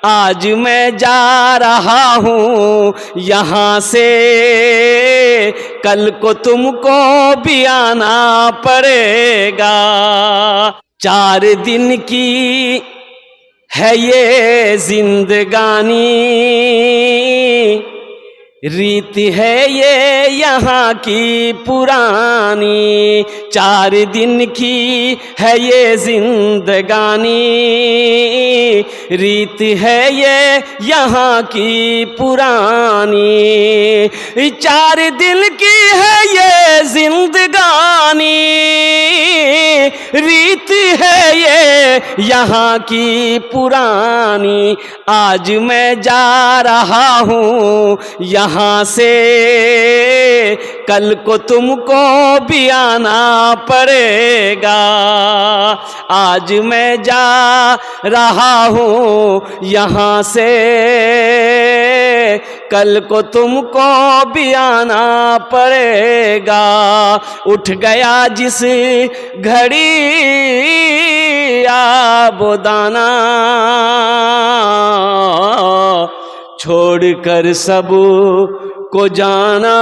आज मैं जा रहा हूँ यहाँ से, कल को तुमको भी आना पड़ेगा। 4 दिन की है ये जिंदगानी, रीत है ये यहाँ की पुरानी। 4 दिन की है ये जिंदगानी, रीत है ये यहाँ की पुरानी। 4 दिन की है ये जिंदगानी, रीत है ये यहाँ की पुरानी। आज मैं जा रहा हूँ यहाँ से, कल को तुमको भी आना पड़ेगा। आज मैं जा रहा हूँ यहाँ से, कल को तुमको भी आना पड़ेगा। उठ गया जिस घड़ी वो दाना, छोड़कर सब को जाना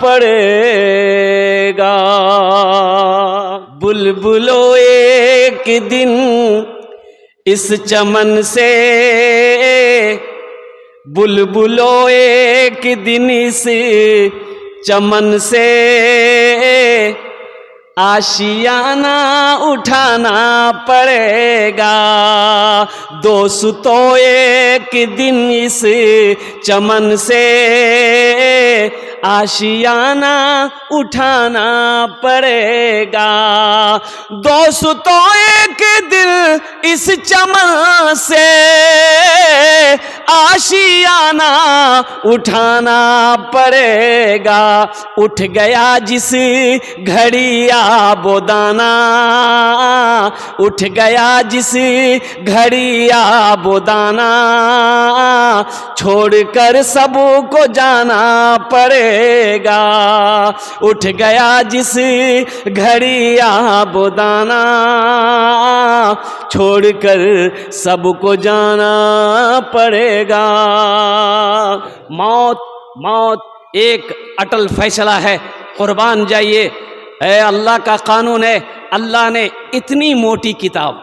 पड़ेगा। बुलबुलो एक दिन इस चमन से, बुलबुलो एक दिन इस चमन से, आशियाना उठाना पड़ेगा। दोस्तों एक दिन इस चमन से, आशियाना उठाना पड़ेगा। दोस्तों एक दिन इस चमन से, आशियाना उठाना पड़ेगा। उठ गया जिस घड़ी वो दाना, उठ गया जिस घड़ी वो दाना, छोड़कर सबको जाना पड़ेगा। उठ गया जिस घड़ी वो दाना, छोड़कर सबको जाना पड़ेगा। मौत मौत एक अटल फैसला है, कुर्बान जाइए। है अल्लाह का कानून है। अल्लाह ने इतनी मोटी किताब,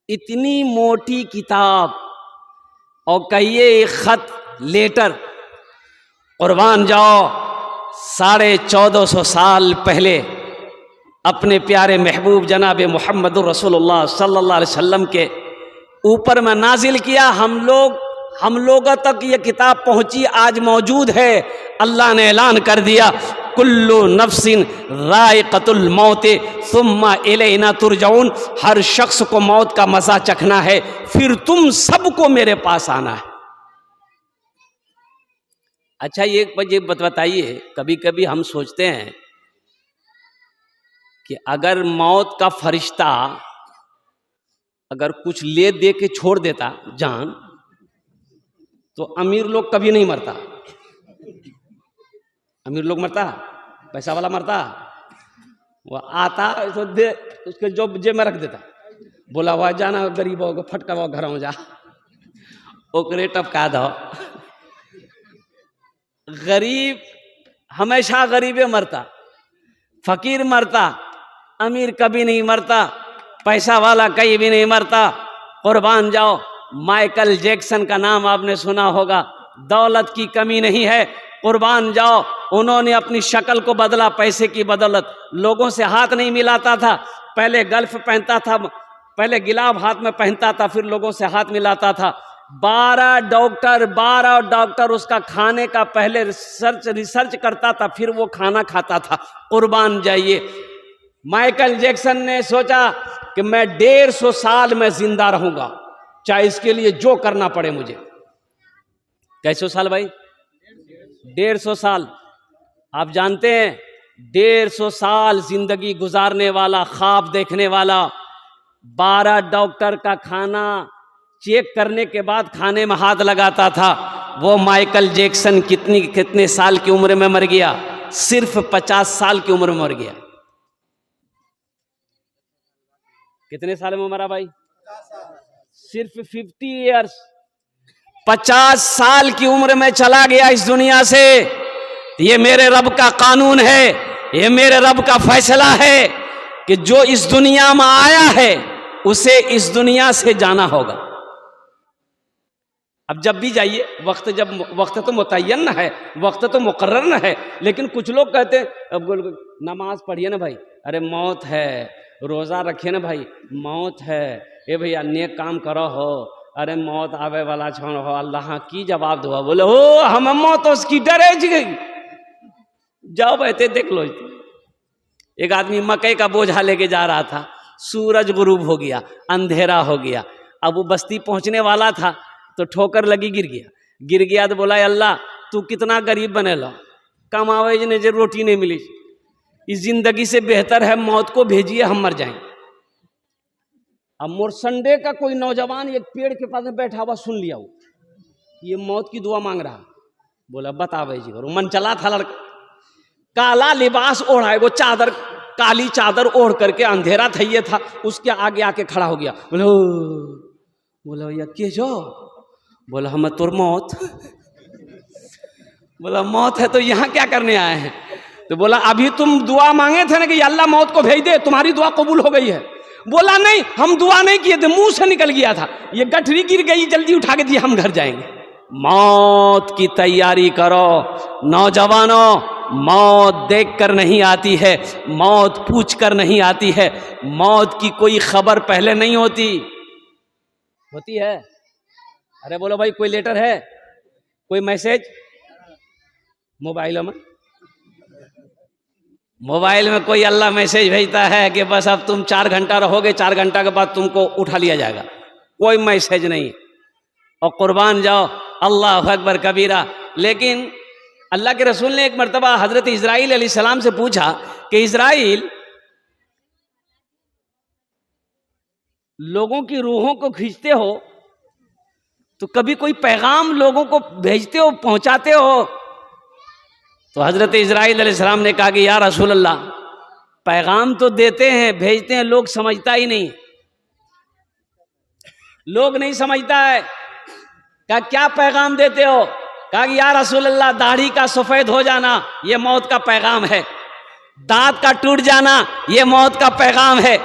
इतनी मोटी किताब, और कहिए खत लेटर, कुर्बान जाओ 1450 साल पहले अपने प्यारे महबूब जनाब मोहम्मद रसूलुल्लाह सल्लल्लाहु अलैहि वसल्लम के ऊपर में नाजिल किया। हम लोगों तक ये किताब पहुंची, आज मौजूद है। अल्लाह ने ऐलान कर दिया, कुल्लु नफ्सिन राइक़तुल मौत सुम्मा इलैना तुरजाऊन। हर शख्स को मौत का मजा चखना है, फिर तुम सबको मेरे पास आना है। अच्छा, एक मुझे बताइए, कभी कभी हम सोचते हैं कि अगर मौत का फरिश्ता अगर कुछ ले दे के छोड़ देता जान, तो अमीर लोग कभी नहीं मरता। अमीर लोग मरता, पैसा वाला मरता, वो आता तो दे उसके जो जेब में रख देता, बोला हुआ जाना गरीब हो फटका हुआ घर में जा, ओकरे टपका दो। गरीब हमेशा गरीबे मरता, फकीर मरता, अमीर कभी नहीं मरता, पैसा वाला कहीं भी नहीं मरता। कुर्बान जाओ, माइकल जैक्सन का नाम आपने सुना होगा, दौलत की कमी नहीं है। कुर्बान जाओ, उन्होंने अपनी शक्ल को बदला पैसे की बदौलत। लोगों से हाथ नहीं मिलाता था, पहले गल्फ पहनता था, पहले गिलाब हाथ में पहनता था, फिर लोगों से हाथ मिलाता था। 12 डॉक्टर उसका खाने का पहले रिसर्च करता था, फिर वो खाना खाता था। कुर्बान जाइए, माइकल जैक्सन ने सोचा कि मैं 150 साल में जिंदा रहूंगा, चाहे इसके लिए जो करना पड़े मुझे। कैसे साल भाई? 150 साल। आप जानते हैं 150 साल जिंदगी गुजारने वाला, ख्वाब देखने वाला, 12 डॉक्टर का खाना चेक करने के बाद खाने में हाथ लगाता था, वो माइकल जैक्सन कितने साल की उम्र में मर गया? सिर्फ 50 साल की उम्र में मर गया। कितने साल में मरा भाई? सिर्फ 50 ईयर्स, 50 साल की उम्र में चला गया इस दुनिया से। ये मेरे रब का कानून है, ये मेरे रब का फैसला है कि जो इस दुनिया में आया है उसे इस दुनिया से जाना होगा। अब जब भी जाइए, वक्त तो मुतय्यन है, वक्त तो मुकर्रर न है, लेकिन कुछ लोग कहते हैं अब नमाज पढ़िए ना भाई, अरे मौत है, रोज़ा रखिए ना भाई, मौत है, ए भैया नेक काम करो हो, अरे मौत आवे वाला छोड़ हो, अल्लाह की जवाब दो। बोले हो हम मौत उसकी डरे गई, जाओ बैठे देख लो। एक आदमी मकई का बोझा लेके जा रहा था, सूरज गुरूब हो गया, अंधेरा हो गया। अब वो बस्ती पहुंचने वाला था तो ठोकर लगी, गिर गया तो बोला अल्लाह तू कितना गरीब बने लो, कमावे ने जो रोटी नहीं मिली, इस जिंदगी से बेहतर है मौत को भेजिए, हम मर जाएं। अब मोरसंडे का कोई नौजवान एक पेड़ के पास में बैठा हुआ सुन लिया, वो ये मौत की दुआ मांग रहा। बोला बतावे जी करो। मन चला था लड़का, काला लिबास ओढ़ा, वो चादर, काली चादर ओढ़ करके, अंधेरा था ये था, उसके आगे आके खड़ा हो गया। बोला भैया के जो? बोला हम तोर मौत। बोला मौत है तो यहाँ क्या करने आए हैं? तो बोला अभी तुम दुआ मांगे थे ना कि अल्लाह मौत को भेज दे, तुम्हारी दुआ कबूल हो गई है। बोला नहीं, हम दुआ नहीं किए थे, मुंह से निकल गया था, ये गठरी गिर गई, जल्दी उठा के दिया, हम घर जाएंगे। मौत की तैयारी करो नौजवानों। मौत देख कर नहीं आती है, मौत पूछ कर नहीं आती है, मौत की कोई खबर पहले नहीं होती है। अरे बोलो भाई, कोई लेटर है, कोई मैसेज मोबाइल में कोई अल्लाह मैसेज भेजता है कि बस अब तुम 4 घंटा रहोगे, 4 घंटा के बाद तुमको उठा लिया जाएगा? कोई मैसेज नहीं। और कुर्बान जाओ, अल्लाह अकबर कबीरा। लेकिन अल्लाह के रसूल ने एक मर्तबा हजरत इस्राइल अलैहिस्सलाम से पूछा कि इस्राइल, लोगों की रूहों को खींचते हो तो कभी कोई पैगाम लोगों को भेजते हो, पहुंचाते हो? तो हजरत इस्राइल अलैहिस्सलाम ने कहा कि या रसूल अल्लाह, पैगाम तो देते हैं, भेजते हैं, लोग समझता ही नहीं, लोग नहीं समझता है। कहा क्या पैगाम देते हो? कहा कि या रसूल अल्लाह, दाढ़ी का सफेद हो जाना ये मौत का पैगाम है, दांत का टूट जाना ये मौत का पैगाम है,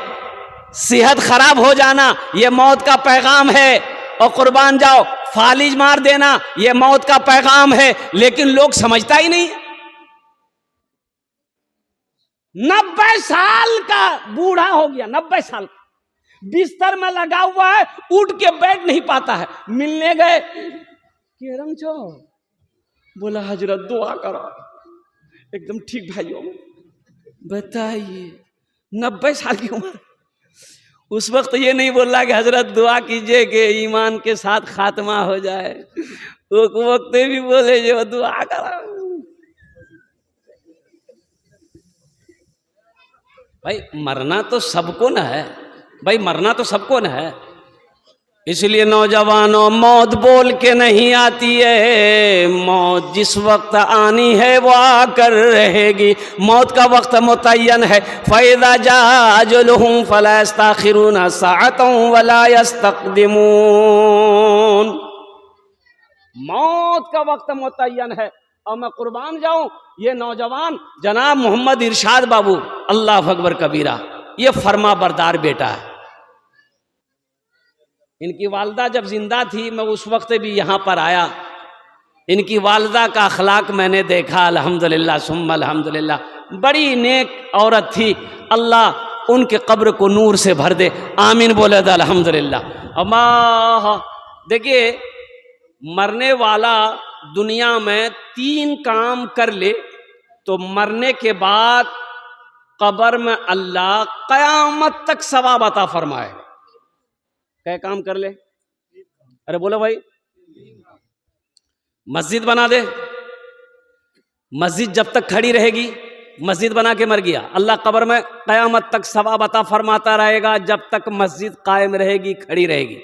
सेहत खराब हो जाना ये मौत का पैगाम है, और कुर्बान जाओ फालिज मार देना ये मौत का पैगाम है। लेकिन लोग समझता ही नहीं। 90 साल का बूढ़ा हो गया, 90 साल बिस्तर में लगा हुआ है, उठ के बैठ नहीं पाता है। मिलने गए, केरम छो? बोला हजरत दुआ करो। एकदम ठीक भाइयों, बताइए 90 साल की उम्र, उस वक्त ये नहीं बोल रहा कि हजरत दुआ कीजिए कि ईमान के साथ खात्मा हो जाए, उस वक्त भी बोले जो दुआ करो। भाई मरना तो सबको न है, भाई मरना तो सबको न है। इसलिए नौजवानों, मौत बोल के नहीं आती है, मौत जिस वक्त आनी है वो आकर रहेगी। मौत का वक्त मुतय्यन है। फ़इज़ा जाअ अजलुहुम फ़ला यस्तअख़िरून साअतन वला यस्तक़दिमून। मौत का वक्त मुतय्यन है। और मैं कुर्बान जाऊं, ये नौजवान जनाब मोहम्मद इरशाद बाबू, अल्लाह अकबर कबीरा, ये फरमा बरदार बेटा है। इनकी वालदा जब जिंदा थी, मैं उस वक्त भी यहाँ पर आया, इनकी वालदा का अखलाक मैंने देखा। अल्हम्दुलिल्लाह सुम्मा अल्हम्दुलिल्लाह, बड़ी नेक औरत थी। अल्लाह उनके कब्र को नूर से भर दे, आमीन बोले दा अल्हम्दुलिल्लाह। अम्मा देखिए, मरने वाला दुनिया में 3 काम कर ले तो मरने के बाद कब्र में अल्लाह क़यामत तक सवाब अता फरमाएगा। क्या काम कर ले? अरे बोलो भाई, मस्जिद बना दे, मस्जिद जब तक खड़ी रहेगी, मस्जिद बना के मर गया, अल्लाह कब्र में क़यामत तक सवाब अता फरमाता रहेगा जब तक मस्जिद कायम रहेगी, खड़ी रहेगी।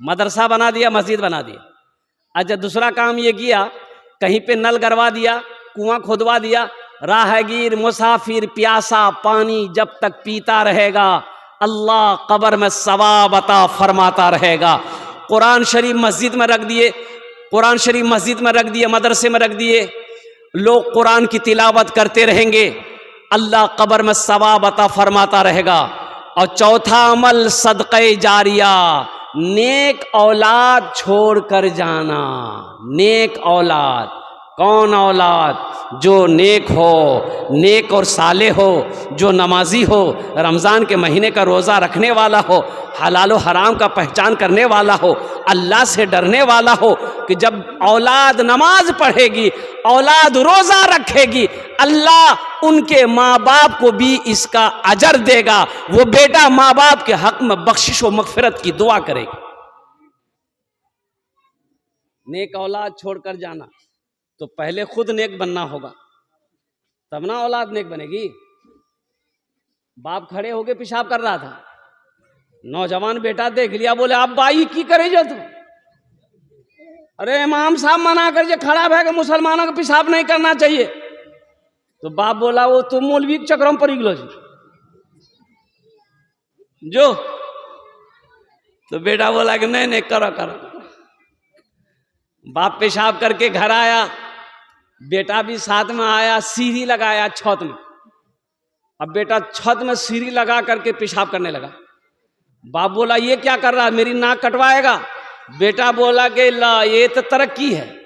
मदरसा बना दिया, मस्जिद बना दिया। अच्छा, दूसरा काम ये किया, कहीं पे नल गड़वा दिया, कुआं खोदवा दिया, राहगीर मुसाफिर प्यासा पानी जब तक पीता रहेगा अल्लाह कब्र में सवाब अता फरमाता रहेगा। कुरान शरीफ मस्जिद में रख दिए, कुरान शरीफ मस्जिद में रख दिए, मदरसे में रख दिए, लोग कुरान की तिलावत करते रहेंगे, अल्लाह कब्र में सवाब अता फरमाता रहेगा। और चौथा अमल सदक़े जारिया, नेक औलाद छोड़ कर जाना। नेक औलाद, कौन औलाद? जो नेक हो, नेक और साले हो, जो नमाजी हो, रमज़ान के महीने का रोज़ा रखने वाला हो, हलाल व हराम का पहचान करने वाला हो, अल्लाह से डरने वाला हो, कि जब औलाद नमाज पढ़ेगी, औलाद रोज़ा रखेगी, अल्लाह उनके माँ बाप को भी इसका अजर देगा। वो बेटा माँ बाप के हक में बख्शिश व मग़फ़िरत की दुआ करेगी। नेक औलाद छोड़कर जाना, तो पहले खुद नेक बनना होगा, तब ना औलाद नेक बनेगी। बाप खड़े होके पेशाब कर रहा था, नौजवान बेटा देख लिया, बोले आप बाई की करे जो तुम? अरे इमाम साहब मना कर, खड़ा है कि मुसलमानों को पेशाब नहीं करना चाहिए। तो बाप बोला वो तुम मौलवी के चक्रों पर गलो जो। तो बेटा बोला कि नहीं नहीं करो करो। बाप पेशाब करके घर आया, बेटा भी साथ में आया, सीढ़ी लगाया छत में। अब बेटा छत में सीढ़ी लगा करके पेशाब करने लगा। बाप बोला ये क्या कर रहा है, मेरी नाक कटवाएगा? बेटा बोला कि ला ये तो तरक्की है,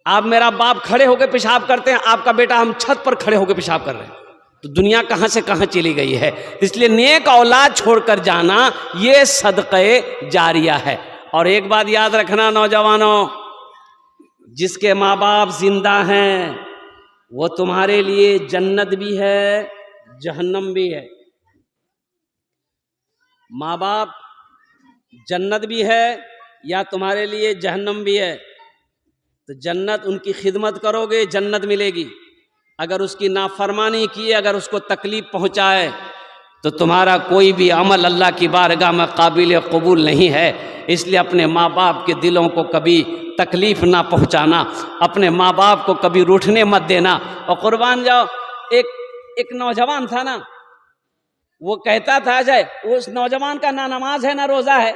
आप मेरा बाप खड़े होकर पेशाब करते हैं, आपका बेटा हम छत पर खड़े होकर पेशाब कर रहे हैं, तो दुनिया कहां से कहां चली गई है। इसलिए नेक औलाद छोड़कर जाना ये सदक़े जारिया है। और एक बात याद रखना नौजवानों, जिसके माँ बाप जिंदा हैं वो तुम्हारे लिए जन्नत भी है, जहन्नम भी है। माँ बाप जन्नत भी है या तुम्हारे लिए जहन्नम भी है। तो जन्नत, उनकी खिदमत करोगे जन्नत मिलेगी, अगर उसकी नाफरमानी की, अगर उसको तकलीफ पहुँचाए तो तुम्हारा कोई भी अमल अल्लाह की बारगाह में काबिल कबूल नहीं है। इसलिए अपने माँ बाप के दिलों को कभी तकलीफ़ ना पहुँचाना, अपने माँ बाप को कभी रूठने मत देना। और कुर्बान जाओ, एक नौजवान था ना, वो कहता था अजय, उस नौजवान का ना नमाज है ना रोज़ा है,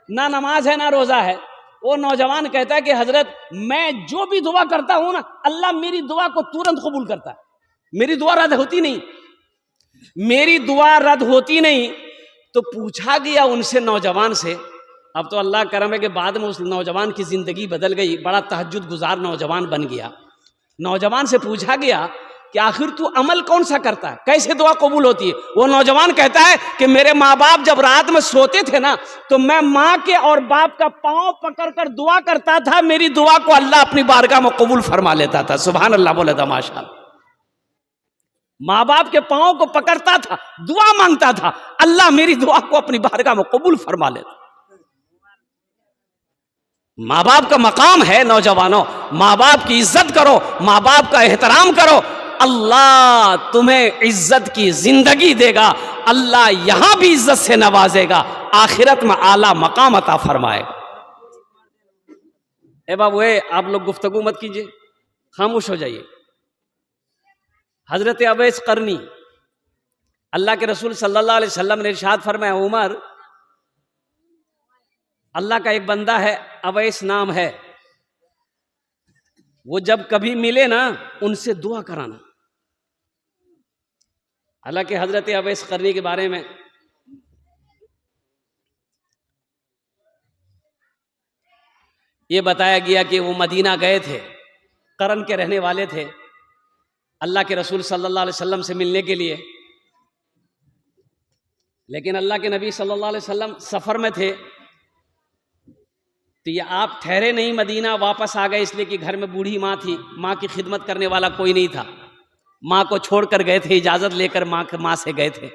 ना नमाज है ना रोज़ा है। वो नौजवान कहता है कि हजरत मैं जो भी दुआ करता हूँ ना, अल्लाह मेरी दुआ को तुरंत कबूल करता है, मेरी दुआ रद्द होती नहीं, मेरी दुआ रद्द होती नहीं। तो पूछा गया उनसे, नौजवान से, अब तो अल्लाह करम है कि बाद में उस नौजवान की ज़िंदगी बदल गई, बड़ा तहज्जुद गुजार नौजवान बन गया। नौजवान से पूछा गया कि आखिर तू अमल कौन सा करता है, कैसे दुआ कबूल होती है? वो नौजवान कहता है कि मेरे माँ बाप जब रात में सोते थे ना, तो मैं माँ के और बाप का पाँव पकड़ कर दुआ करता था, मेरी दुआ को अल्लाह अपनी बारगाह में कबूल फरमा लेता था। सुभान अल्लाह बोले था माशाअल्लाह। माँ बाप के पाँव को पकड़ता था, दुआ मांगता था, अल्लाह मेरी दुआ को अपनी बारगाह में कबूल फरमा लेता। माँ बाप का मकाम है नौजवानों, माँ बाप की इज्जत करो, माँ बाप का एहतराम करो, अल्लाह तुम्हें इज्जत की जिंदगी देगा, अल्लाह यहां भी इज्जत से नवाजेगा, आखिरत में आला मकाम अता फरमाएगा। ए बाबू, आप लोग गुफ्तगू मत कीजिए, खामोश हो जाइए। हजरत अवैस करनी, अल्लाह के रसूल सल्लल्लाहु अलैहि वसल्लम ने इरशाद फरमाया, उमर, अल्लाह का एक बंदा है, अवैस नाम है, वो जब कभी मिले ना उनसे दुआ कराना। हालांकि हजरत अवैस करनी के बारे में ये बताया गया कि वो मदीना गए थे, करन के रहने वाले थे, अल्लाह के रसूल सल्लल्लाहु अलैहि वसल्लम से मिलने के लिए। लेकिन अल्लाह के नबी सल्लल्लाहु अलैहि वसल्लम सफ़र में थे, तो ये आप ठहरे नहीं, मदीना वापस आ गए, इसलिए कि घर में बूढ़ी माँ थी, माँ की खिदमत करने वाला कोई नहीं था, माँ को छोड़कर गए थे, इजाज़त लेकर माँ से गए थे।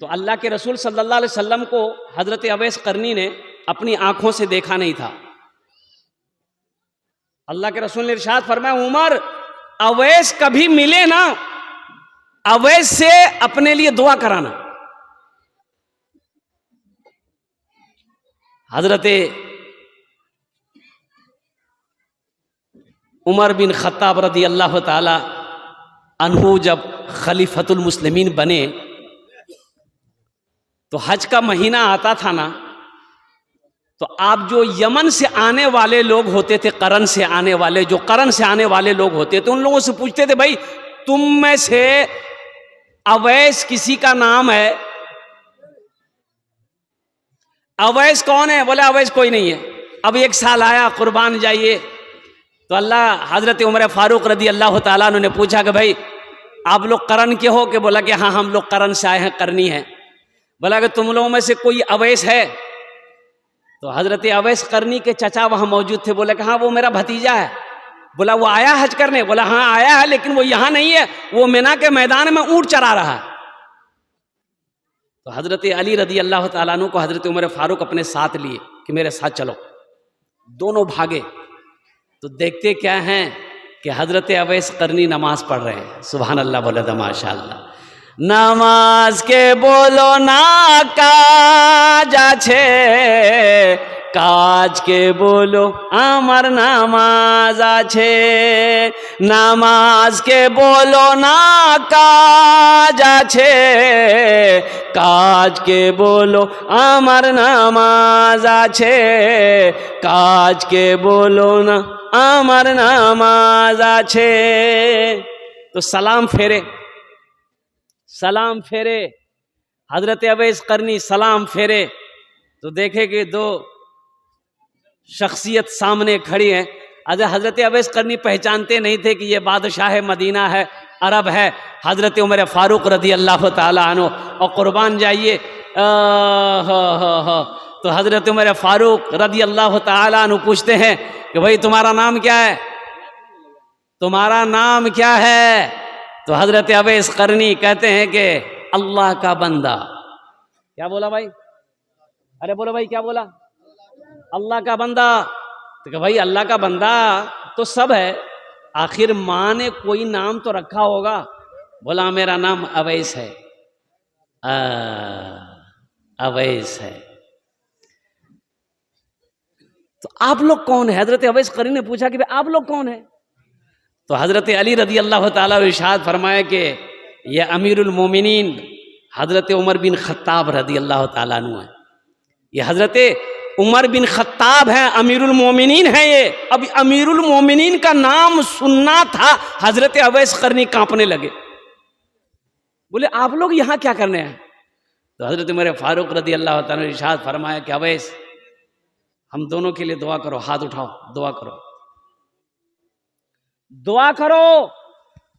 तो अल्लाह के रसूल सल्लल्लाहु अलैहि वसल्लम को हज़रत अवैस करनी ने अपनी आंखों से देखा नहीं था। अल्लाह के रसूल ने इरशाद फरमाया, उमर, अवैस कभी मिले ना, अवैस से अपने लिए दुआ कराना। हजरत उमर बिन खत्ताब रदी अल्लाह ताला अन्हु जब खलीफतुल मुस्लिमीन बने तो हज का महीना आता था ना, तो आप जो यमन से आने वाले लोग होते थे, करन से आने वाले, जो करन से आने वाले लोग होते थे, उन लोगों से पूछते थे, भाई तुम में से अवैस किसी का नाम है? अवैस कौन है? बोले अवैस कोई नहीं है। अब एक साल आया, कुर्बान जाइए, तो अल्लाह हजरत उमर फारूक रदी अल्लाह ताला अन्हु ने पूछा कि भाई आप लोग करन के हो? कि बोला कि हाँ हम लोग करन से आए हैं, करनी है। बोला कि तुम लोगों में से कोई अवैस है? तो हजरत अवैस करनी के चचा वहां मौजूद थे, बोले कि हाँ वो मेरा भतीजा है। बोला वो आया हज करने? बोला हाँ आया है, लेकिन वो यहां नहीं है, वो मिना के मैदान में ऊंट चरा रहा है। तो हजरत अली रदी अल्लाह ताला अन्हु को हजरत उमर फारूक अपने साथ लिए कि मेरे साथ चलो। दोनों भागे तो देखते क्या हैं कि हजरत अवैस करनी नमाज पढ़ रहे हैं। सुभान अल्लाह, बोले तो माशाअल्लाह। नामाज के बोलो ना काज आछे, काज के बोलो आमार नामाज आछे। नामाज के बोलो ना काज आछे, काज के बोलो आमार नामाज आछे। काज के बोलो ना आमार नामाज आछे। तो सलाम फेरे, सलाम फेरे, हजरत अवैस करनी सलाम फेरे तो देखे कि दो शख्सियत सामने खड़ी है। हजरत अवैस करनी पहचानते नहीं थे कि ये बादशाह मदीना है, अरब है, हजरत उमर फारूक रदी अल्लाह ताला अन्हु। और कुर्बान जाइए, तो हजरत उमर फारूक रदी अल्लाह ताला अन्हु पूछते हैं कि भाई तुम्हारा नाम क्या है? तुम्हारा नाम क्या है? तो हजरत अवैस करनी कहते हैं कि अल्लाह का बंदा। क्या बोला भाई? अरे बोलो भाई, क्या बोला? अल्लाह का बंदा। तो भाई अल्लाह का बंदा तो सब है, आखिर माँ ने कोई नाम तो रखा होगा। बोला मेरा नाम अवैस है। अवैस है। तो आप लोग कौन है? हजरत अवैस करनी ने पूछा कि भाई आप लोग कौन है? तो हजरत अली रदी अल्लाह ताला इरशाद फरमाया कि यह अमीरुल मोमिनीन हजरत उमर बिन खत्ताब रदी अल्लाह ताला अन्हु है। ये हजरत उमर बिन खत्ताब हैं, अमीरुल मोमिनीन है ये। अब अमीरुल मोमिनीन का नाम सुनना था, हजरत अवैस करनी कांपने लगे। बोले आप लोग यहाँ क्या करने हैं? तो हजरत उमर फारूक रदी अल्लाह ताला ने इरशाद फरमाया कि अवैस हम दोनों के लिए दुआ करो, हाथ उठाओ, दुआ करो, दुआ करो,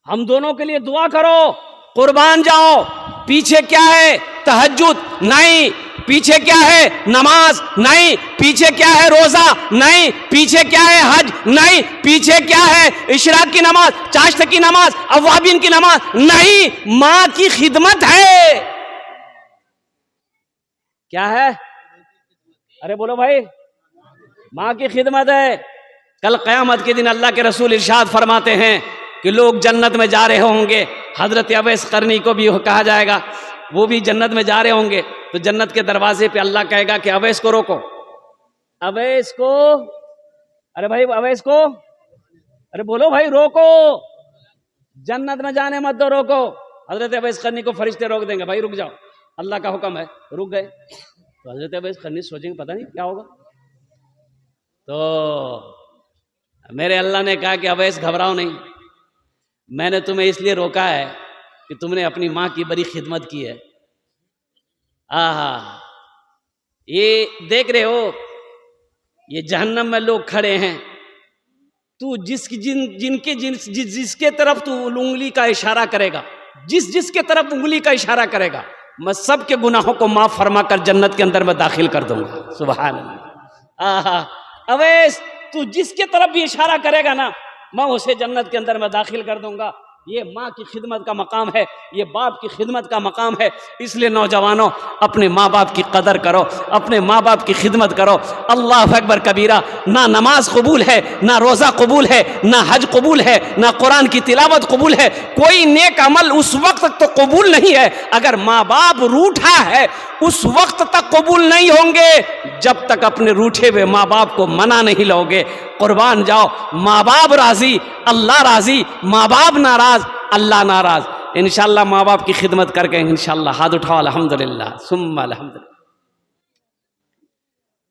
हम दोनों के लिए दुआ करो। कुर्बान जाओ। पीछे क्या है? तहज्जुद नहीं। पीछे क्या है? नमाज नहीं। पीछे क्या है? रोजा नहीं। पीछे क्या है? हज नहीं। पीछे क्या है? इशराक की नमाज, चाश्त की नमाज, अवाबिन की नमाज नहीं। मां की खिदमत है। क्या है? अरे बोलो भाई, मां की खिदमत है। कल क़यामत के दिन अल्लाह के रसूल इरशाद फरमाते हैं कि लोग जन्नत में जा रहे होंगे। हजरत अवैस करनी को भी कहा जाएगा, वो भी जन्नत में जा रहे होंगे। तो जन्नत के दरवाजे पे अल्लाह कहेगा कि अवैस को रोको, अवैस को, अरे भाई अवैस को, अरे बोलो भाई रोको, जन्नत में जाने मत दो, रोको। हजरत अवैस करनी को फरिश्ते रोक देंगे, भाई रुक जाओ, अल्लाह का हुक्म है। रुक गए। तो हजरत अवैस करनी सोचेंगे पता नहीं क्या होगा। तो मेरे अल्लाह ने कहा कि अवैस घबराओ नहीं, मैंने तुम्हें इसलिए रोका है कि तुमने अपनी माँ की बड़ी खिदमत की है। आहा, ये देख रहे हो, ये जहन्नम में लोग खड़े हैं, तू जिसके तरफ तू उंगली का इशारा करेगा, जिसके तरफ उंगली का इशारा करेगा, मैं सबके गुनाहों को माफ फरमा कर जन्नत के अंदर में दाखिल कर दूंगा। सुभान अल्लाह। आहा, अवैस तू जिसके तरफ भी इशारा करेगा ना, मैं उसे जन्नत के अंदर में दाखिल कर दूंगा। ये माँ की खिदमत का मकाम है, ये बाप की खिदमत का मकाम है। इसलिए नौजवानों, अपने माँ बाप की कदर करो, अपने माँ बाप की खिदमत करो। अल्लाह अकबर कबीरा। ना नमाज कबूल है, ना रोज़ा कबूल है, ना हज कबूल है, ना कुरान की तिलावत कबूल है। कोई नेक अमल उस वक्त तक तो कबूल नहीं है अगर माँ बाप रूठा है, उस वक्त तक कबूल नहीं होंगे जब तक अपने रूठे हुए माँ बाप को मना नहीं लोगे। कुर्बान जाओ। माँ बाप राजी, अल्लाह राजी, माँ बाप नाराज, अल्लाह नाराज। इंशाअल्लाह माँ बाप की खिदमत करके इंशाअल्लाह। हाथ उठाओ, अल्हम्दुलिल्लाह सुम्मा अल्हम्दुलिल्लाह।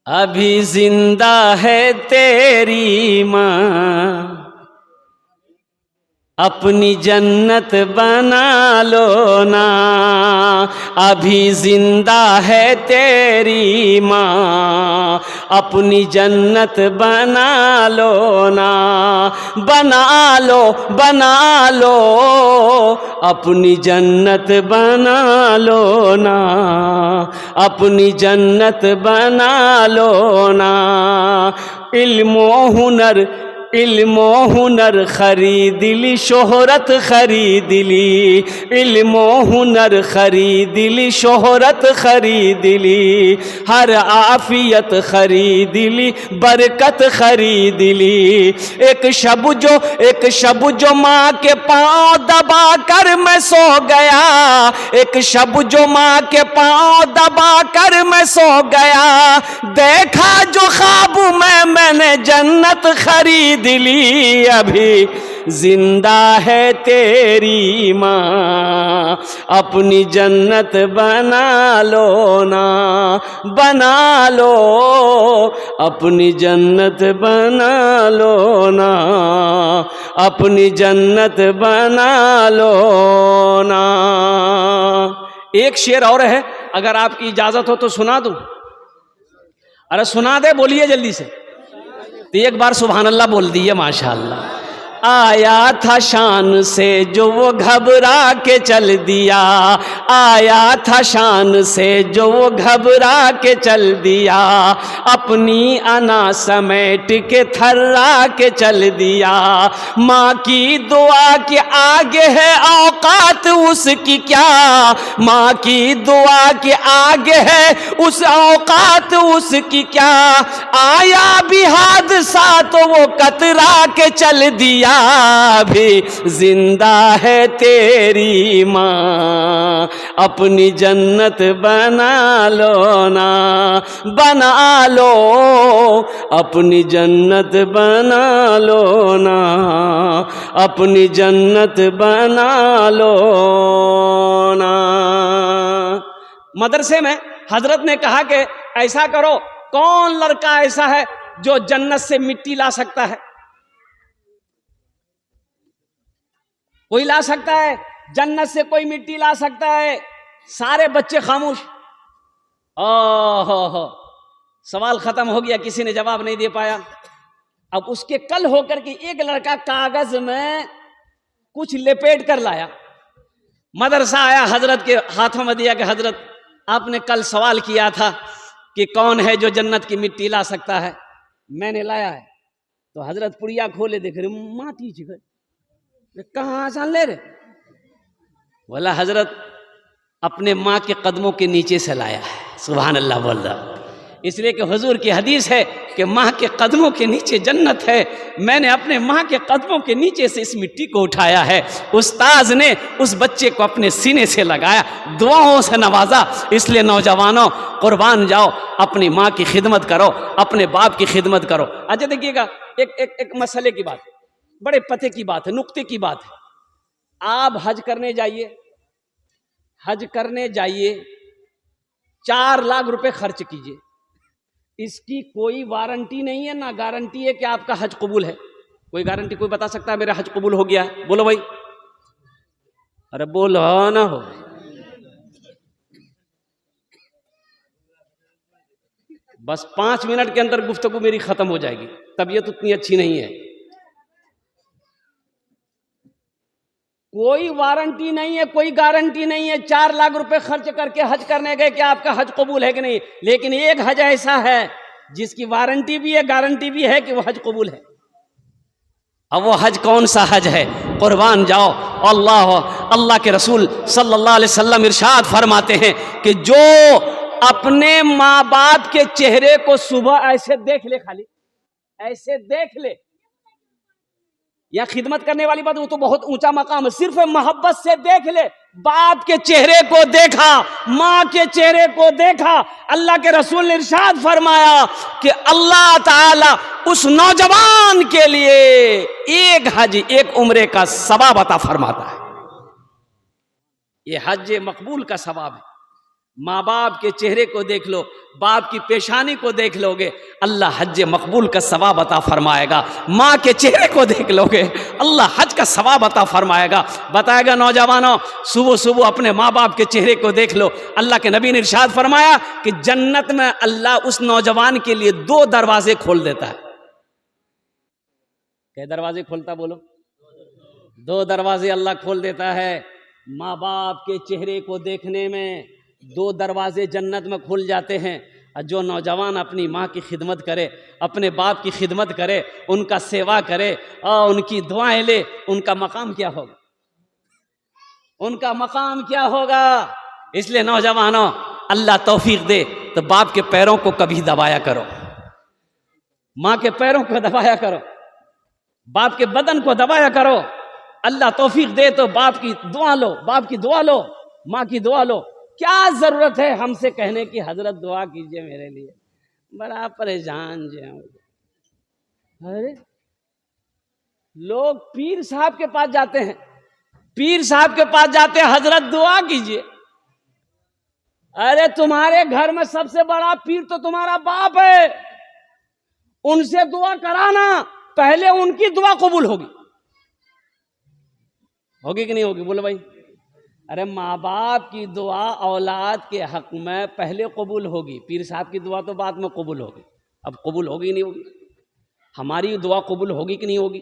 अभी जिंदा है तेरी माँ, अपनी जन्नत बना लो ना। अभी जिंदा है तेरी माँ, अपनी जन्नत बना लो ना। बना लो, बना लो, अपनी जन्नत बना लो ना। अपनी जन्नत बना लो ना। इल्मो हुनर खरीद ली, शोहरत खरीद ली। इल्मो हुनर खरीद ली, शोहरत खरीद ली। हर आफियत खरीद ली, बरकत खरीद ली। एक शब जो माँ के पाँव दबा कर मैं सो गया। एक शब जो माँ के पाँव दबा कर मैं सो गया। देखा जो ख्वाब मैंने जन्नत खरीद ली। अभी जिंदा है तेरी माँ, अपनी जन्नत बना लो ना। बना लो, अपनी जन्नत बना लो ना। अपनी जन्नत बना लो ना। एक शेर और है, अगर आपकी इजाजत हो तो सुना दूं? अरे सुना दे, बोलिए जल्दी से। तो एक बार सुभान अल्लाह बोल दिए, माशाअल्लाह। आया था शान से जो वो घबरा के चल दिया। आया था शान से जो वो घबरा के चल दिया। अपनी अना समेट के थर्रा के चल दिया। माँ की दुआ के आगे है औकात उसकी क्या। माँ की दुआ के आगे है उस औकात उसकी क्या। आया भी हादसा तो वो कतरा के चल दिया। भी जिंदा है तेरी माँ, अपनी जन्नत बना लो ना। बना लो, अपनी जन्नत बना लो ना। अपनी जन्नत बना लो ना। मदरसे में हजरत ने कहा कि ऐसा करो, कौन लड़का ऐसा है जो जन्नत से मिट्टी ला सकता है? कोई ला सकता है? जन्नत से कोई मिट्टी ला सकता है? सारे बच्चे खामोश। ओहो, सवाल खत्म हो गया, किसी ने जवाब नहीं दे पाया। अब उसके कल होकर के एक लड़का कागज में कुछ लपेट कर लाया। मदरसा आया, हजरत के हाथों में दिया कि हजरत आपने कल सवाल किया था कि कौन है जो जन्नत की मिट्टी ला सकता है, मैंने लाया है। तो हजरत पुड़िया खोले, देख रहे माटी जी कहाँ आसान ले रहे। बोला हजरत अपने माँ के कदमों के नीचे से लाया है। सुभान अल्लाह बोल रहा, इसलिए कि हुजूर की हदीस है कि माँ के कदमों के नीचे जन्नत है। मैंने अपने माँ के कदमों के नीचे से इस मिट्टी को उठाया है। उस्ताज ने उस बच्चे को अपने सीने से लगाया, दुआओं से नवाजा। इसलिए नौजवानों, कुर्बान जाओ, अपनी माँ की खिदमत करो, अपने बाप की खिदमत करो। अच्छा देखिएगा, एक मसले की बात, बड़े पते की बात है, नुक्ते की बात है। आप हज करने जाइए, हज करने जाइए, 4 लाख रुपए खर्च कीजिए, इसकी कोई वारंटी नहीं है, ना गारंटी है कि आपका हज कबूल है। कोई गारंटी कोई बता सकता है मेरा हज कबूल हो गया? बोलो भाई, अरे बोलो ना हो। बस 5 मिनट के अंदर गुफ्तगू मेरी खत्म हो जाएगी, तबीयत उतनी अच्छी नहीं है। कोई वारंटी नहीं है, कोई गारंटी नहीं है। 4 लाख रुपए खर्च करके हज करने गए कि आपका हज कबूल है कि नहीं। लेकिन एक हज ऐसा है जिसकी वारंटी भी है, गारंटी भी है कि वो हज कबूल है। अब वो हज कौन सा हज है? कुर्बान जाओ। अल्लाह के रसूल सल्लल्लाहु अलैहि वसल्लम इरशाद फरमाते हैं कि जो अपने माँ बाप के चेहरे को सुबह ऐसे देख ले, खाली ऐसे देख ले, या खिदमत करने वाली बात, वो तो बहुत ऊंचा मकाम है। सिर्फ मोहब्बत से देख ले, बाप के चेहरे को देखा, माँ के चेहरे को देखा। अल्लाह के रसूल ने इरशाद फरमाया कि अल्लाह ताला उस नौजवान के लिए एक हज, एक उम्रे का सवाब अता फरमाता है। ये हज मकबूल का सवाब है। माँ बाप के चेहरे को देख लो, बाप की पेशानी को देख लोगे, अल्लाह हज मकबूल का सवाब अता फरमाएगा। माँ के चेहरे को देख लोगे, अल्लाह हज का सवाब अता फरमाएगा। बताएगा नौजवानों, सुबह सुबह अपने माँ बाप के चेहरे को देख लो। अल्लाह के नबी ने इरशाद फरमाया कि जन्नत में अल्लाह उस नौजवान के लिए 2 दरवाजे खोल देता है। क्या दरवाजे खोलता बोलो? 2 दरवाजे अल्लाह खोल देता है। माँ बाप के चेहरे को देखने में 2 दरवाजे जन्नत में खुल जाते हैं। और जो नौजवान अपनी माँ की खिदमत करे, अपने बाप की खिदमत करे, उनका सेवा करे और उनकी दुआएं ले, उनका मकाम क्या होगा? उनका मकाम क्या होगा? इसलिए नौजवानों, अल्लाह तौफीक दे तो बाप के पैरों को कभी दबाया करो, माँ के पैरों को दबाया करो, बाप के बदन को दबाया करो। अल्लाह तौफीक दे तो बाप की दुआ लो, बाप की दुआ लो, माँ की दुआ लो। क्या जरूरत है हमसे कहने की हजरत दुआ कीजिए मेरे लिए, बड़ा परेशान जो। अरे लोग पीर साहब के पास जाते हैं, पीर साहब के पास जाते हैं, हजरत दुआ कीजिए। अरे तुम्हारे घर में सबसे बड़ा पीर तो तुम्हारा बाप है, उनसे दुआ कराना, पहले उनकी दुआ कबूल होगी। होगी कि नहीं होगी? बोलो भाई। अरे माँ बाप की दुआ औलाद के हक में पहले कबूल होगी, पीर साहब की दुआ तो बाद में कबूल होगी। अब कबूल होगी कि नहीं होगी? हमारी दुआ कबूल होगी कि नहीं होगी?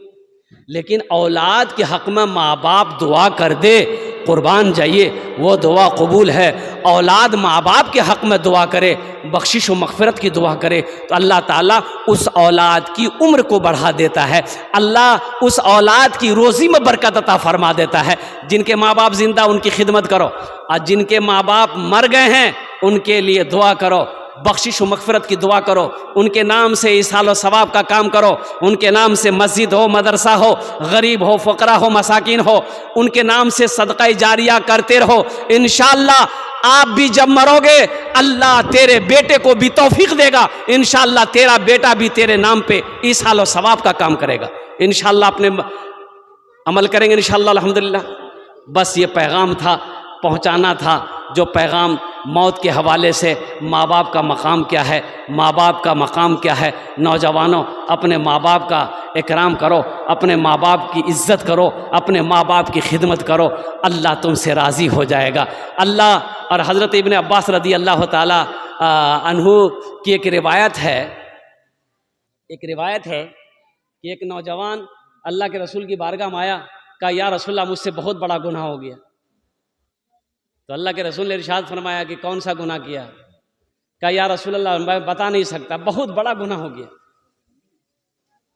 लेकिन औलाद के हक में माँ बाप दुआ कर दे, कुर्बान जाइए, वो दुआ कबूल है। औलाद माँ बाप के हक में दुआ करे, बख्शिश व मग़फ़िरत की दुआ करे, तो अल्लाह ताला उस औलाद की उम्र को बढ़ा देता है, अल्लाह उस औलाद की रोज़ी में बरकत अता फरमा देता है। जिनके माँ बाप जिंदा, उनकी खिदमत करो, और जिनके माँ बाप मर गए हैं उनके लिए दुआ करो, बख्शिश व मग़फ़िरत की दुआ करो, उनके नाम से इसाल व सवाब का काम करो, उनके नाम से मस्जिद हो, मदरसा हो, गरीब हो, फ़क़रा हो, मसाकिन हो, उनके नाम से सदक़ा जारिया करते रहो। इंशाअल्लाह आप भी जब मरोगे अल्लाह तेरे बेटे को भी तौफीक देगा, इंशाअल्लाह तेरा बेटा भी तेरे नाम पे इसाल व सवाब का काम करेगा। इंशाअल्लाह अपने अमल करेंगे इंशाअल्लाह, अल्हम्दुलिल्लाह। बस ये पैगाम था, पहुँचाना था, जो पैगाम मौत के हवाले से माँ बाप का मकाम क्या है, माँ बाप का मकाम क्या है। नौजवानों, अपने माँ बाप का इकराम करो, अपने माँ बाप की इज़्ज़त करो, अपने माँ बाप की खिदमत करो, अल्लाह तुमसे राज़ी हो जाएगा। अल्लाह और हज़रत इब्न अब्बास रदी अल्लाह ताला अन्हु की एक रिवायत है कि एक नौजवान अल्लाह के रसूल की बारगाह में आया, कहा या रसूलल्लाह मुझसे बहुत बड़ा गुनाह हो गया। तो अल्लाह के रसूल ने इरशाद फरमाया कि कौन सा गुनाह किया? कहा या रसूलल्लाह मैं बता नहीं सकता, बहुत बड़ा गुनाह हो गया,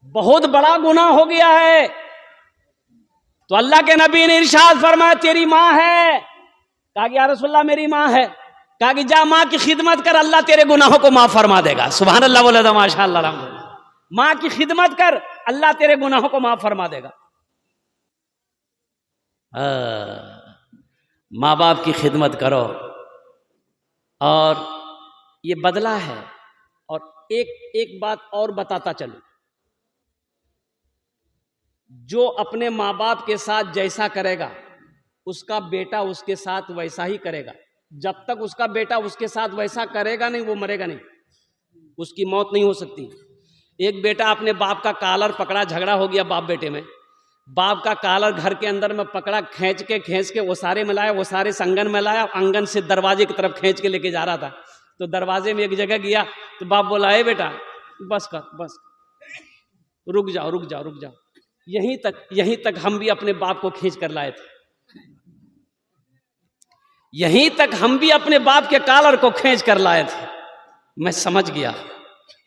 बहुत बड़ा गुनाह हो गया है। तो अल्लाह के नबी ने इरशाद फरमाया तेरी माँ है। कहा कि या रसूलल्लाह मेरी माँ है। कहा कि जा माँ की खिदमत कर, अल्लाह तेरे गुनाहों को माफ फरमा देगा। सुभान अल्लाह बोले तो माशाअल्लाह, अल्हम्दुलिल्लाह। माँ की खिदमत कर, अल्लाह तेरे गुनाहों को माफ फरमा देगा। माँ बाप की खिदमत करो, और ये बदला है। और एक बात और बताता चलूं, जो अपने माँ बाप के साथ जैसा करेगा उसका बेटा उसके साथ वैसा ही करेगा। जब तक उसका बेटा उसके साथ वैसा करेगा नहीं, वो मरेगा नहीं, उसकी मौत नहीं हो सकती। एक बेटा अपने बाप का कॉलर पकड़ा, झगड़ा हो गया बाप बेटे में, बाप का कॉलर घर के अंदर में पकड़ा, खींच के वो सारे में लाया, वो सारे संगन में लाया, आंगन से दरवाजे की तरफ खींच के लेके जा रहा था। तो दरवाजे में एक जगह गया तो बाप बोला ए बेटा बस कर, बस रुक जाओ। यहीं तक हम भी अपने बाप को खींच कर लाए थे, यहीं तक हम भी अपने बाप के कॉलर को खींच कर लाए थे। मैं समझ गया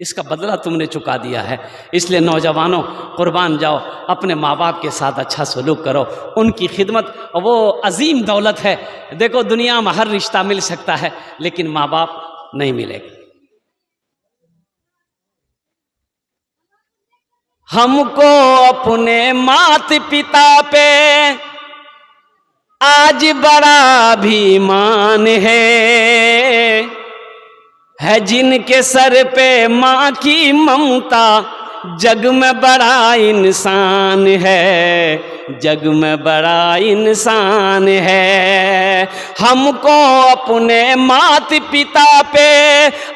इसका बदला तुमने चुका दिया है। इसलिए नौजवानों, कुर्बान जाओ, अपने माँ बाप के साथ अच्छा सलूक करो, उनकी खिदमत वो अजीम दौलत है। देखो दुनिया में हर रिश्ता मिल सकता है, लेकिन माँ बाप नहीं मिलेगा। हमको अपने मात पिता पे आज बड़ा अभिमान है जिनके सर पे माँ की ममता, जग में बड़ा इंसान है। जग में बड़ा इंसान है। हमको अपने मात पिता पे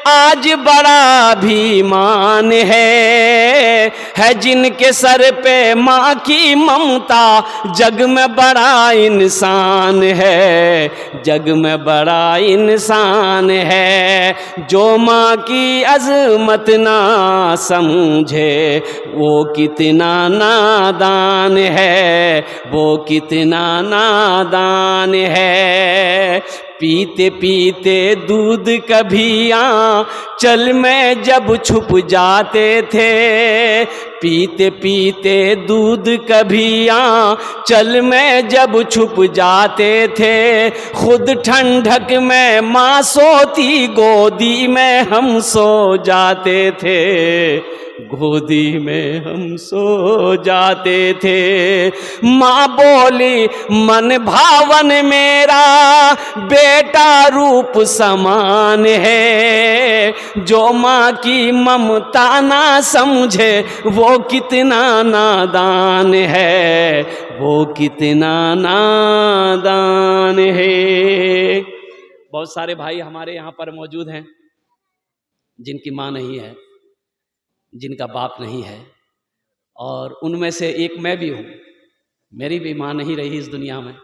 आज बड़ा अभिमान है जिनके सर पे माँ की ममता, जग में बड़ा इंसान है, जग में बड़ा इंसान है। जो माँ की अज़मत ना समझे वो कितना नादान है, वो कितना नादान है। पीते पीते दूध कभी आंचल में जब छुप जाते थे, पीते पीते दूध कभी आंचल में जब छुप जाते थे, खुद ठंडक में माँ सोती गोदी में हम सो जाते थे, गोदी में हम सो जाते थे। माँ बोली मन भावन मेरा बेटा रूप समान है, जो माँ की ममता ना समझे वो कितना नादान है, वो कितना नादान है। बहुत सारे भाई हमारे यहाँ पर मौजूद हैं जिनकी माँ नहीं है, जिनका बाप नहीं है, और उनमें से एक मैं भी हूँ। मेरी भी माँ नहीं रही इस दुनिया में,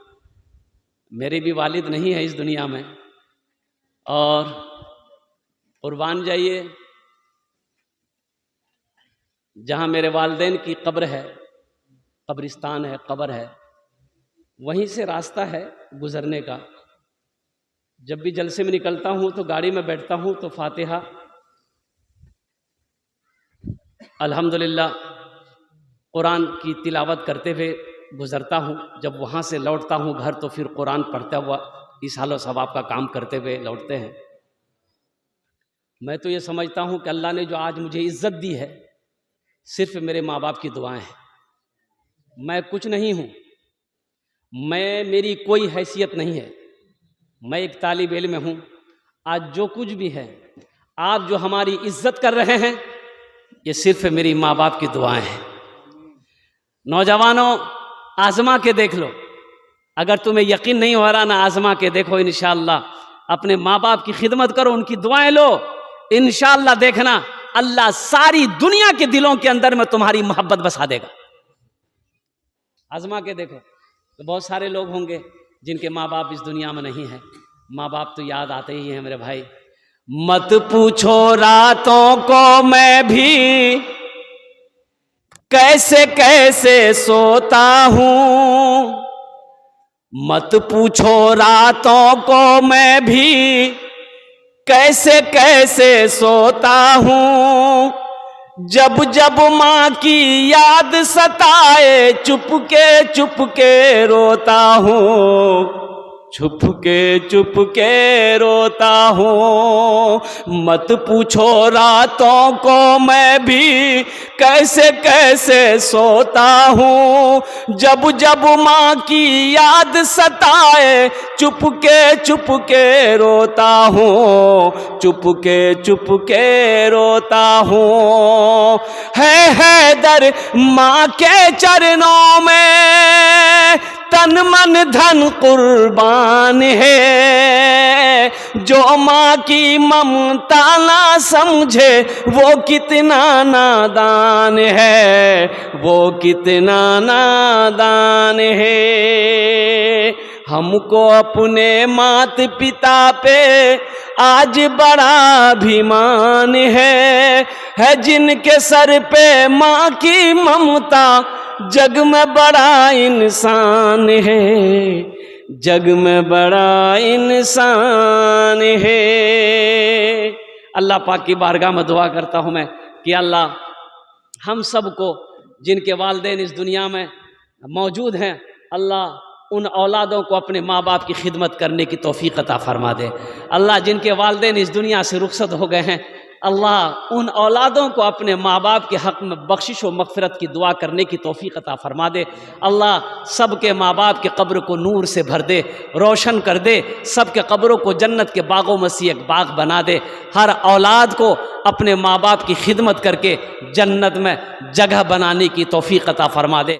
मेरे भी वालिद नहीं है इस दुनिया में। और कुर्बान जाइए, जहाँ मेरे वालिदैन की कब्र है, कब्रिस्तान है, कब्र है, वहीं से रास्ता है गुज़रने का। जब भी जलसे में निकलता हूँ तो गाड़ी में बैठता हूँ तो फातिहा अल्हम्दुलिल्लाह कुरान की तिलावत करते हुए गुज़रता हूँ। जब वहाँ से लौटता हूँ घर तो फिर कुरान पढ़ता हुआ इस हाल सवाब का काम करते हुए लौटते हैं। मैं तो ये समझता हूँ कि अल्लाह ने जो आज मुझे इज़्ज़त दी है सिर्फ मेरे माँ बाप की दुआएं हैं। मैं कुछ नहीं हूँ, मेरी कोई हैसियत नहीं है, मैं एक तालिब इल्म हूँ। आज जो कुछ भी है, आप जो हमारी इज़्ज़त कर रहे हैं, ये सिर्फ मेरी माँ बाप की दुआएं हैं। नौजवानों, आज़मा के देख लो, अगर तुम्हें यकीन नहीं हो रहा ना, आज़मा के देखो। इंशाअल्लाह अपने माँ बाप की खिदमत करो, उनकी दुआएं लो, इंशाअल्लाह देखना अल्लाह सारी दुनिया के दिलों के अंदर में तुम्हारी मोहब्बत बसा देगा। आज़मा के देखो। तो बहुत सारे लोग होंगे जिनके माँ बाप इस दुनिया में नहीं है। माँ बाप तो याद आते ही हैं मेरे भाई। मत पूछो रातों को मैं भी कैसे कैसे सोता हूँ, मत पूछो रातों को मैं भी कैसे कैसे सोता हूँ। जब जब माँ की याद सताए चुपके रोता हूँ, चुपके रोता हूँ। मत पूछो रातों को मैं भी कैसे कैसे सोता हूँ। जब जब माँ की याद सताए चुपके रोता हूँ, चुपके रोता हूँ। है हैदर माँ के चरणों में तन मन धन कुर्बान है। जो माँ की ममता ना समझे वो कितना नादान है, वो कितना नादान है। हमको अपने मात पिता पे आज बड़ा अभिमान है जिनके सर पे माँ की ममता, जग में बड़ा इंसान है, जग में बड़ा इंसान है। अल्लाह पाक की बारगाह में दुआ करता हूँ मैं कि अल्लाह हम सब को जिनके वालिदैन इस दुनिया में मौजूद हैं, अल्लाह उन औलादों को अपने माँ बाप की खिदमत करने की तौफीक अता फरमा दे। अल्लाह जिनके वालिदैन इस दुनिया से रुखसत हो गए हैं, अल्लाह उन औलादों को अपने माँ बाप के हक़ में बख्शिश व मग़फ़िरत की दुआ करने की तौफ़ीक़ अता फ़रमा दे। अल्लाह सब के माँ बाप के कब्र को नूर से भर दे, रोशन कर दे, सब के कब्रों को जन्नत के बागों में से एक बाग बना दे। हर औलाद को अपने माँ बाप की खिदमत करके जन्नत में जगह बनाने की तौफ़ीक़ अता फ़रमा दे।